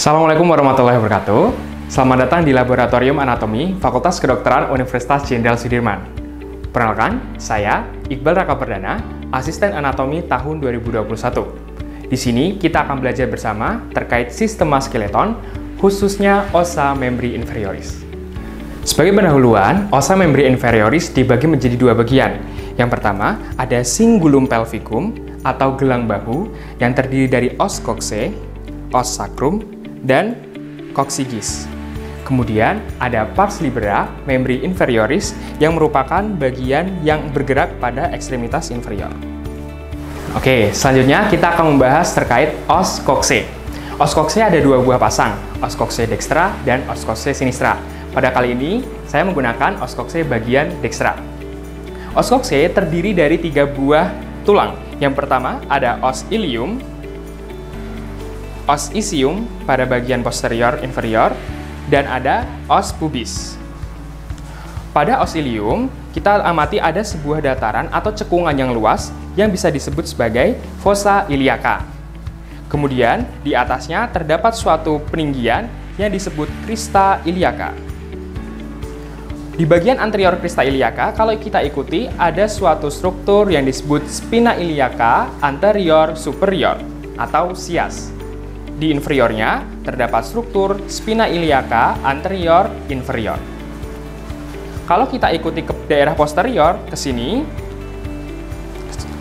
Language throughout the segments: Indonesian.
Assalamualaikum warahmatullahi wabarakatuh. Selamat datang di Laboratorium Anatomi Fakultas Kedokteran Universitas Jenderal Sudirman. Perkenalkan, saya Iqbal Raka Perdana, Asisten Anatomi tahun 2021. Di sini kita akan belajar bersama terkait sistema skeleton, khususnya ossa membri inferioris. Sebagai pendahuluan, ossa membri inferioris dibagi menjadi dua bagian. Yang pertama, ada cingulum pelvicum atau gelang bahu yang terdiri dari os coxae, os sacrum, dan coccygeus. Kemudian ada pars libera membri inferioris yang merupakan bagian yang bergerak pada ekstremitas inferior. Oke, selanjutnya kita akan membahas terkait os coxae. Os coxae ada dua buah pasang, os coxae dextra dan os coxae sinistra. Pada kali ini, saya menggunakan os coxae bagian dextra. Os coxae terdiri dari tiga buah tulang. Yang pertama ada os ilium, os ischium pada bagian posterior inferior, dan ada os pubis. Pada os ilium, kita amati ada sebuah dataran atau cekungan yang luas yang bisa disebut sebagai fossa iliaca. Kemudian, di atasnya terdapat suatu peninggian yang disebut crista iliaca. Di bagian anterior crista iliaca, kalau kita ikuti, ada suatu struktur yang disebut spina iliaca anterior superior atau SIAS. Di inferiornya terdapat struktur spina iliaca anterior inferior. Kalau kita ikuti ke daerah posterior ke sini,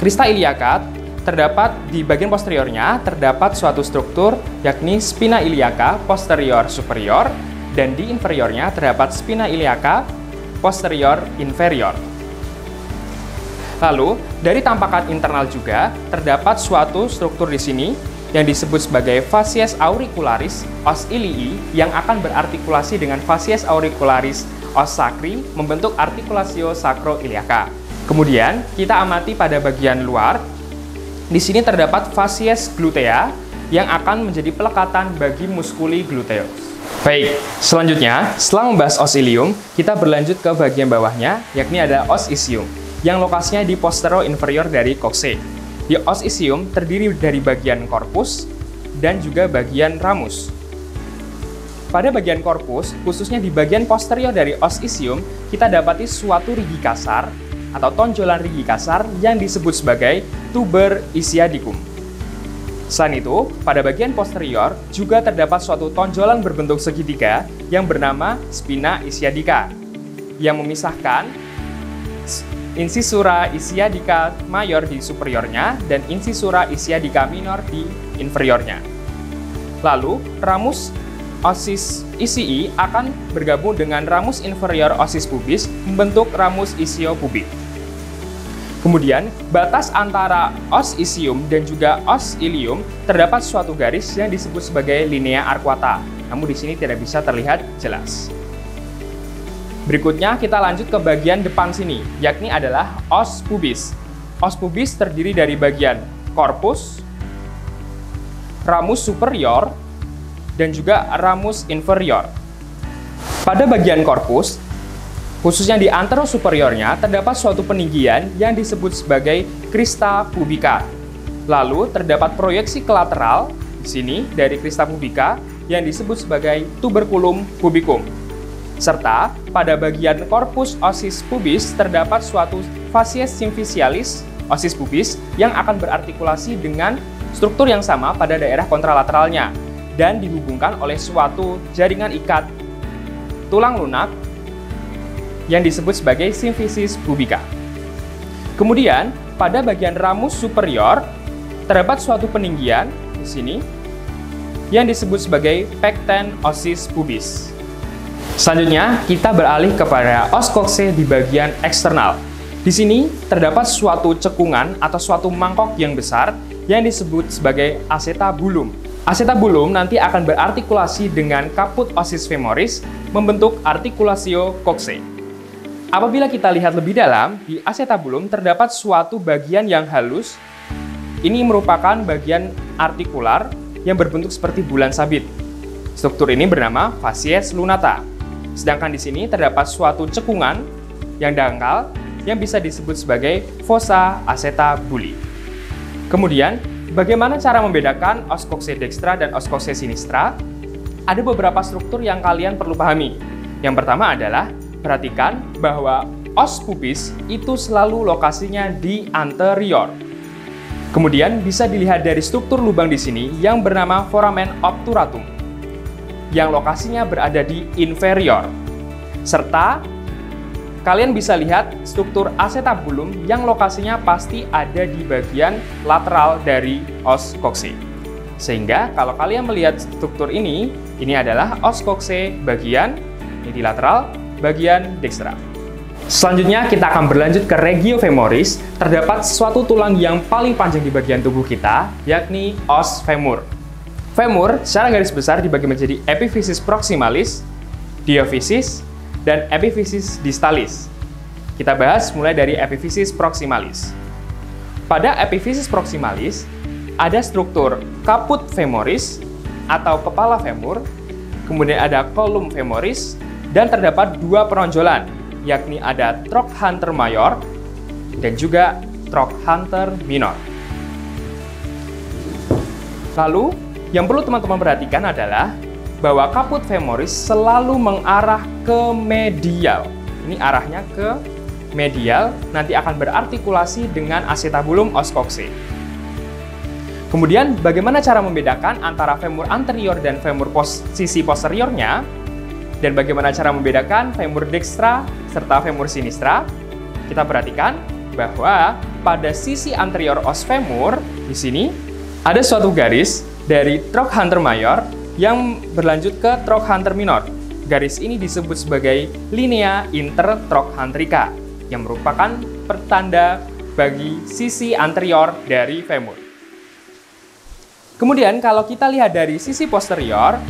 crista iliaca terdapat di bagian posteriornya terdapat suatu struktur yakni spina iliaca posterior superior, dan di inferiornya terdapat spina iliaca posterior inferior. Lalu, dari tampakan internal juga terdapat suatu struktur di sini yang disebut sebagai facies auricularis os ilii yang akan berartikulasi dengan facies auricularis os sacri membentuk articulatio sacroiliaca. Kemudian, kita amati pada bagian luar. Di sini terdapat facies glutea yang akan menjadi pelekatan bagi muskuli gluteus. Baik, selanjutnya, setelah membahas os ilium, kita berlanjut ke bagian bawahnya, yakni ada os ischium, yang lokasinya di posterior inferior dari coxae. Di os ischium terdiri dari bagian korpus dan juga bagian ramus. Pada bagian korpus, khususnya di bagian posterior dari os ischium, kita dapati suatu rigi kasar atau tonjolan rigi kasar yang disebut sebagai tuber ischiadicum. Selain itu, pada bagian posterior juga terdapat suatu tonjolan berbentuk segitiga yang bernama spina ischiadica yang memisahkan incisura ischiadica mayor di superiornya dan incisura ischiadica minor di inferiornya. Lalu, ramus osis ischii akan bergabung dengan ramus inferior osis pubis membentuk ramus ischiopubik. Kemudian, batas antara os ischium dan juga os ilium terdapat suatu garis yang disebut sebagai linea arcuata. Namun di sini tidak bisa terlihat jelas. Berikutnya kita lanjut ke bagian depan sini, yakni adalah os pubis. Os pubis terdiri dari bagian korpus, ramus superior, dan juga ramus inferior. Pada bagian korpus, khususnya di anterosuperiornya, terdapat suatu peninggian yang disebut sebagai crista pubica. Lalu terdapat proyeksi ke lateral di sini dari crista pubica yang disebut sebagai tuberculum pubicum. Serta pada bagian korpus osis pubis terdapat suatu facies symphysialis osis pubis yang akan berartikulasi dengan struktur yang sama pada daerah kontralateralnya dan dihubungkan oleh suatu jaringan ikat tulang lunak yang disebut sebagai symphysis pubica. Kemudian, pada bagian ramus superior terdapat suatu peninggian di sini yang disebut sebagai pecten osis pubis. Selanjutnya, kita beralih kepada os coxae di bagian eksternal. Di sini terdapat suatu cekungan atau suatu mangkok yang besar yang disebut sebagai acetabulum. Acetabulum nanti akan berartikulasi dengan caput osis femoris membentuk articulatio coxae. Apabila kita lihat lebih dalam, di acetabulum terdapat suatu bagian yang halus. Ini merupakan bagian artikular yang berbentuk seperti bulan sabit. Struktur ini bernama facies lunata. Sedangkan di sini terdapat suatu cekungan yang dangkal yang bisa disebut sebagai fossa acetabuli. Kemudian, bagaimana cara membedakan os coxae dextra dan os coxae sinistra? ada beberapa struktur yang kalian perlu pahami. Yang pertama adalah, perhatikan bahwa os pubis itu selalu lokasinya di anterior. Kemudian bisa dilihat dari struktur lubang di sini yang bernama foramen obturatum, yang lokasinya berada di inferior. Serta kalian bisa lihat struktur acetabulum yang lokasinya pasti ada di bagian lateral dari os coxae. Sehingga kalau kalian melihat struktur ini adalah os coxae bagian ini di lateral, bagian dextra. Selanjutnya kita akan berlanjut ke regio femoris. Terdapat suatu tulang yang paling panjang di bagian tubuh kita, yakni os femur. Femur secara garis besar dibagi menjadi epiphysis proximalis, diaphysis, dan epiphysis distalis. Kita bahas mulai dari epiphysis proximalis. Pada epiphysis proximalis, ada struktur caput femoris atau kepala femur, kemudian ada column femoris, dan terdapat dua penonjolan, yakni ada trochanter major dan juga trochanter minor. Lalu, yang perlu teman-teman perhatikan adalah bahwa caput femoris selalu mengarah ke medial. Ini arahnya ke medial, nanti akan berartikulasi dengan acetabulum os coxae. Kemudian, bagaimana cara membedakan antara femur anterior dan femur sisi posteriornya? Dan bagaimana cara membedakan femur dextra serta femur sinistra? Kita perhatikan bahwa pada sisi anterior os femur, di sini ada suatu garis dari trochanter major yang berlanjut ke trochanter minor. Garis ini disebut sebagai linea intertrochanterica, yang merupakan pertanda bagi sisi anterior dari femur. Kemudian kalau kita lihat dari sisi posterior,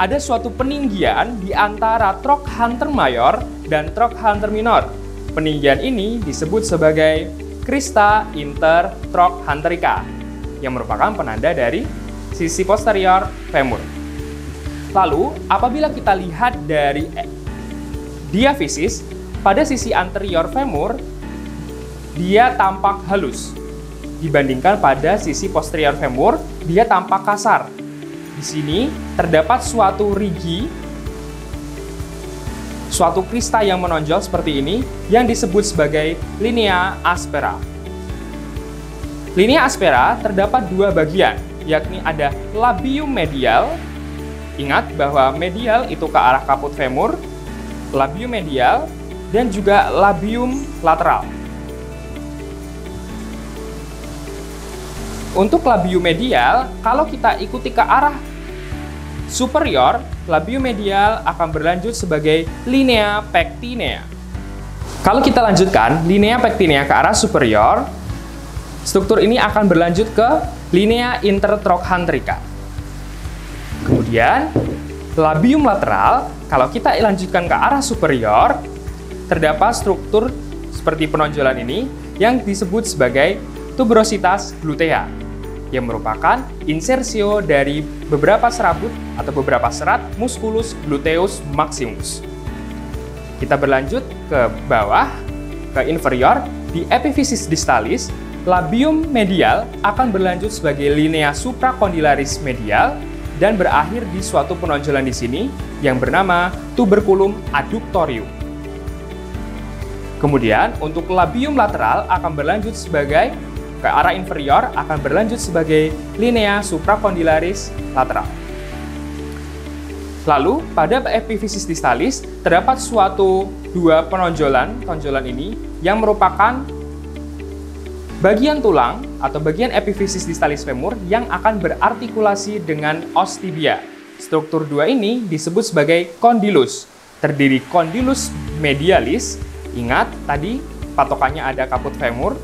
ada suatu peninggian di antara trochanter major dan trochanter minor. Peninggian ini disebut sebagai crista intertrochanterica, yang merupakan penanda dari sisi posterior femur. Lalu, apabila kita lihat dari diaphysis, pada sisi anterior femur, dia tampak halus. Dibandingkan pada sisi posterior femur, dia tampak kasar. Di sini terdapat suatu rigi, suatu krista yang menonjol seperti ini, yang disebut sebagai linea aspera. Linea aspera terdapat dua bagian, yakni ada labium medial. Ingat bahwa medial itu ke arah caput femur, labium medial, dan juga labium lateral. Untuk labium medial, kalau kita ikuti ke arah superior, labium medial akan berlanjut sebagai linea pectinea. Kalau kita lanjutkan linea pectinea ke arah superior, struktur ini akan berlanjut ke linea intertrochanterica. Kemudian, labium lateral, kalau kita lanjutkan ke arah superior, terdapat struktur seperti penonjolan ini yang disebut sebagai tuberositas glutea, yang merupakan insersio dari beberapa serabut atau beberapa serat musculus gluteus maximus. Kita berlanjut ke bawah, ke inferior, di epiphysis distalis, labium medial akan berlanjut sebagai linea supracondylaris medial dan berakhir di suatu penonjolan di sini yang bernama tuberculum adductorium. Kemudian, untuk labium lateral akan berlanjut sebagai ke arah inferior akan berlanjut sebagai linea supracondylaris lateral. Lalu, pada epiphysis distalis terdapat suatu dua tonjolan ini yang merupakan bagian tulang atau bagian epiphysis distalis femur yang akan berartikulasi dengan os tibia. Struktur dua ini disebut sebagai condylus. Terdiri condylus medialis, ingat tadi patokannya ada caput femur,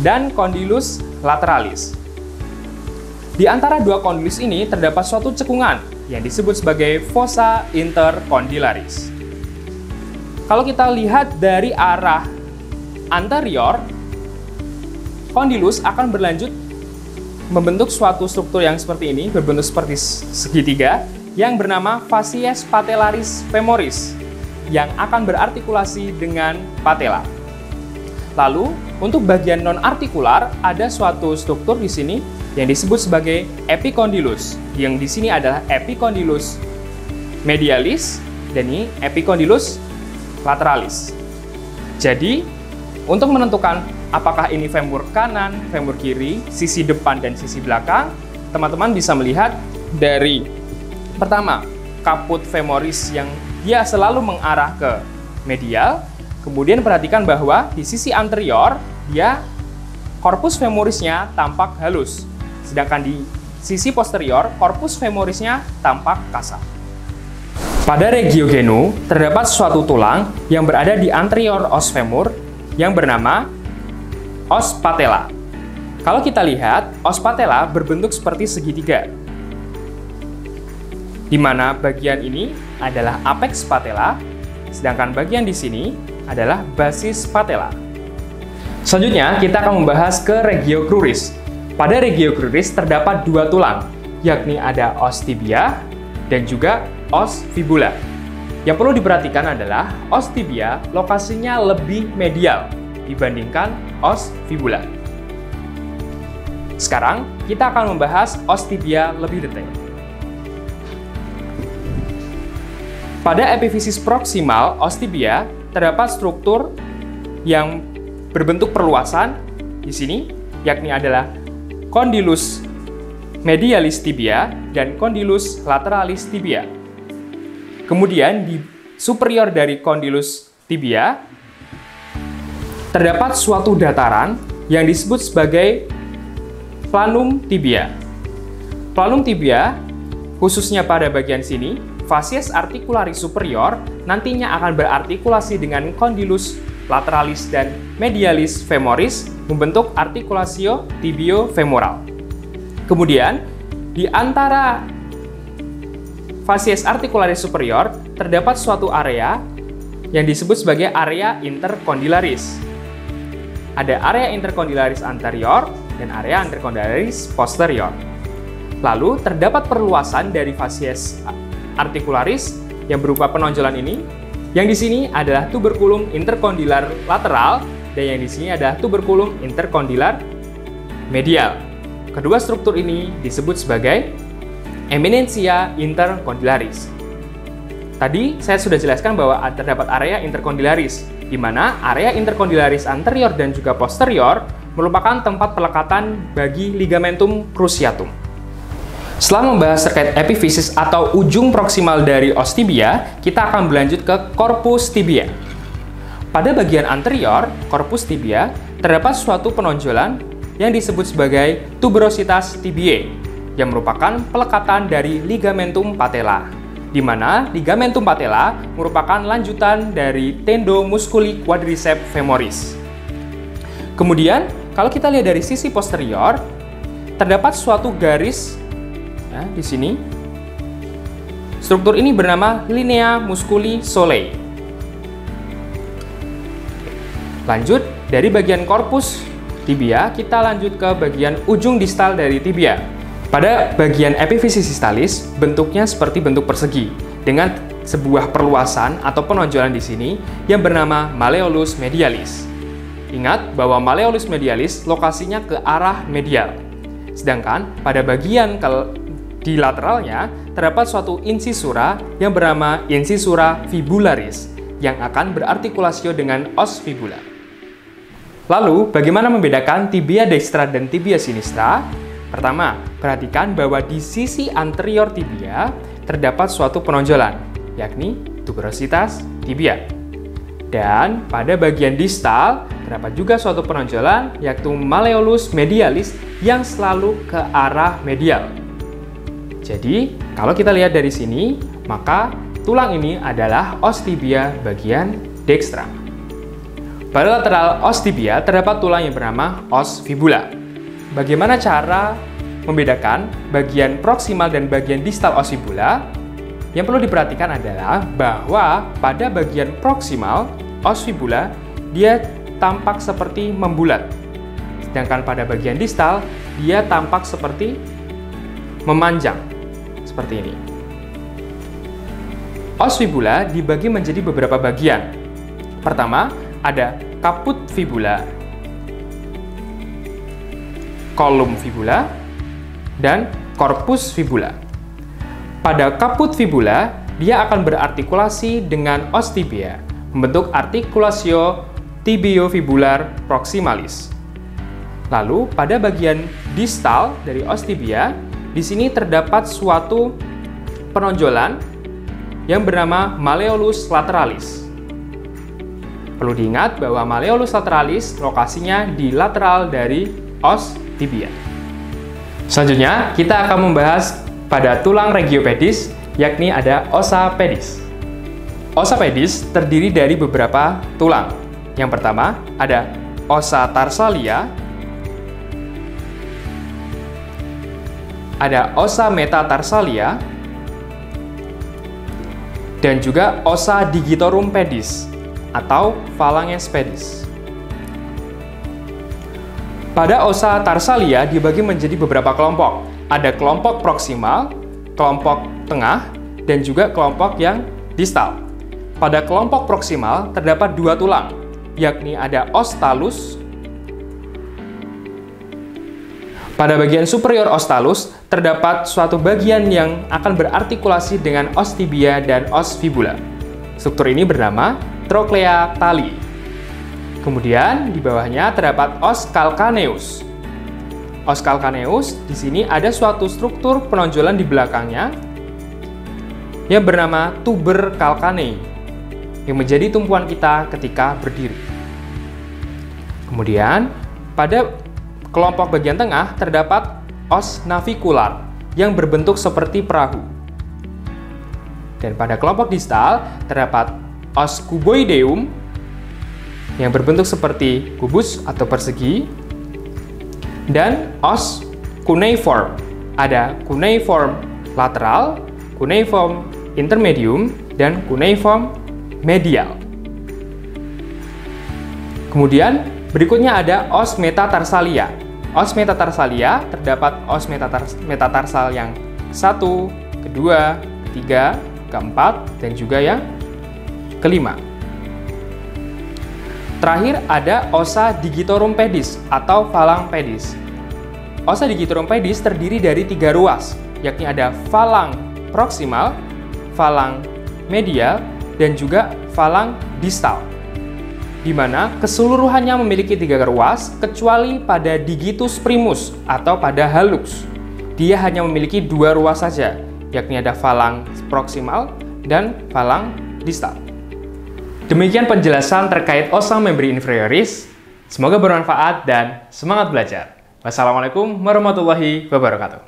dan condylus lateralis. Di antara dua condylus ini terdapat suatu cekungan yang disebut sebagai fossa intercondylaris. Kalau kita lihat dari arah anterior, condylus akan berlanjut membentuk suatu struktur yang seperti ini, berbentuk seperti segitiga, yang bernama facies patellaris femoris, yang akan berartikulasi dengan patella. Lalu, untuk bagian non-artikular, ada suatu struktur di sini yang disebut sebagai epicondylus. Yang di sini adalah epicondylus medialis dan ini epicondylus lateralis. Jadi, untuk menentukan apakah ini femur kanan, femur kiri, sisi depan dan sisi belakang, teman-teman bisa melihat dari pertama, kaput femoris yang dia selalu mengarah ke medial. Kemudian perhatikan bahwa di sisi anterior, dia korpus femorisnya tampak halus. Sedangkan di sisi posterior, korpus femorisnya tampak kasar. Pada regio genu, terdapat suatu tulang yang berada di anterior os femur yang bernama os patella. Kalau kita lihat, os patella berbentuk seperti segitiga, di mana bagian ini adalah apex patella, sedangkan bagian di sini adalah basis patella. Selanjutnya, kita akan membahas ke regio cruris. Pada regio cruris terdapat dua tulang, yakni ada os tibia dan juga os fibula. Yang perlu diperhatikan adalah os tibia lokasinya lebih medial dibandingkan os fibula. Sekarang, kita akan membahas os tibia lebih detail. Pada epifisis proksimal os tibia terdapat struktur yang berbentuk perluasan di sini, yakni adalah condylus medialis tibia dan condylus lateralis tibia. Kemudian di superior dari condylus tibia terdapat suatu dataran yang disebut sebagai planum tibia. Planum tibia khususnya pada bagian sini, facies articularis superior nantinya akan berartikulasi dengan condylus lateralis dan medialis femoris membentuk articulatio tibio-femoral. Kemudian di antara facies articularis superior terdapat suatu area yang disebut sebagai area intercondylaris. Ada area intercondylaris anterior dan area intercondylaris posterior. Lalu terdapat perluasan dari facies articularis yang berupa penonjolan ini, yang di sini adalah tuberculum intercondylar lateral dan yang di sini adalah tuberculum intercondylar medial. Kedua struktur ini disebut sebagai eminentia intercondylaris. Tadi saya sudah jelaskan bahwa terdapat area intercondylaris, di mana area intercondylaris anterior dan juga posterior merupakan tempat pelekatan bagi ligamentum cruciatum. Setelah membahas terkait epifisis atau ujung proksimal dari os tibia, kita akan berlanjut ke corpus tibia. Pada bagian anterior, corpus tibia, terdapat suatu penonjolan yang disebut sebagai tuberositas tibiae, yang merupakan pelekatan dari ligamentum patella, di mana ligamentum patella merupakan lanjutan dari tendo musculi quadriceps femoris. Kemudian, kalau kita lihat dari sisi posterior, terdapat suatu garis di sini. Struktur ini bernama linea musculi solei. Lanjut, dari bagian korpus tibia, kita lanjut ke bagian ujung distal dari tibia. Pada bagian epifisis distalis, bentuknya seperti bentuk persegi, dengan sebuah perluasan atau penonjolan di sini yang bernama malleolus medialis. Ingat bahwa malleolus medialis lokasinya ke arah medial. Sedangkan pada bagian di lateralnya terdapat suatu incisura yang bernama incisura fibularis yang akan berartikulasio dengan os fibula. Lalu, bagaimana membedakan tibia dextra dan tibia sinistra? Pertama, perhatikan bahwa di sisi anterior tibia terdapat suatu penonjolan, yakni tuberositas tibia. Dan pada bagian distal terdapat juga suatu penonjolan, yaitu malleolus medialis yang selalu ke arah medial. Jadi, kalau kita lihat dari sini, maka tulang ini adalah os tibia bagian dextra. Pada lateral os tibia terdapat tulang yang bernama os fibula. Bagaimana cara membedakan bagian proksimal dan bagian distal os fibula? Yang perlu diperhatikan adalah bahwa pada bagian proksimal os fibula dia tampak seperti membulat. Sedangkan pada bagian distal dia tampak seperti memanjang. Seperti ini. Os fibula dibagi menjadi beberapa bagian. Pertama, ada caput fibula, column fibula, dan corpus fibula. Pada caput fibula, dia akan berartikulasi dengan os tibia, membentuk articulatio tibiofibular proximalis. Lalu, pada bagian distal dari os tibia, di sini terdapat suatu penonjolan yang bernama malleolus lateralis. Perlu diingat bahwa malleolus lateralis lokasinya di lateral dari os tibia. Selanjutnya, kita akan membahas pada tulang regiopedis, yakni ada ossa pedis. Ossa pedis terdiri dari beberapa tulang. Yang pertama, ada ossa tarsalia, ada ossa metatarsalia, dan juga ossa digitorum pedis atau phalanges pedis. Pada ossa tarsalia dibagi menjadi beberapa kelompok. Ada kelompok proksimal, kelompok tengah, dan juga kelompok yang distal. Pada kelompok proksimal terdapat dua tulang, yakni ada os talus. Pada bagian superior os talus terdapat suatu bagian yang akan berartikulasi dengan os tibia dan os fibula. Struktur ini bernama trochlea tali. Kemudian di bawahnya terdapat os calcaneus. Os calcaneus di sini ada suatu struktur penonjolan di belakangnya yang bernama tuber calcanei yang menjadi tumpuan kita ketika berdiri. Kemudian pada kelompok bagian tengah terdapat os navicular yang berbentuk seperti perahu. Dan pada kelompok distal terdapat os cuboideum yang berbentuk seperti kubus atau persegi, dan os cuneiform. Ada cuneiform lateral, cuneiform intermedium, dan cuneiform medial. Kemudian berikutnya ada os metatarsalia. Os metatarsalia terdapat os metatarsal yang satu, kedua, ketiga, keempat, dan juga yang kelima. Terakhir ada ossa digitorum pedis atau phalang pedis. Ossa digitorum pedis terdiri dari tiga ruas, yakni ada phalang proksimal, phalang medial, dan juga phalang distal, di mana keseluruhannya memiliki tiga ruas kecuali pada digitus primus atau pada hallux. Dia hanya memiliki dua ruas saja, yakni ada phalang proksimal dan phalang distal. Demikian penjelasan terkait ossa membri inferioris. Semoga bermanfaat dan semangat belajar. Wassalamualaikum warahmatullahi wabarakatuh.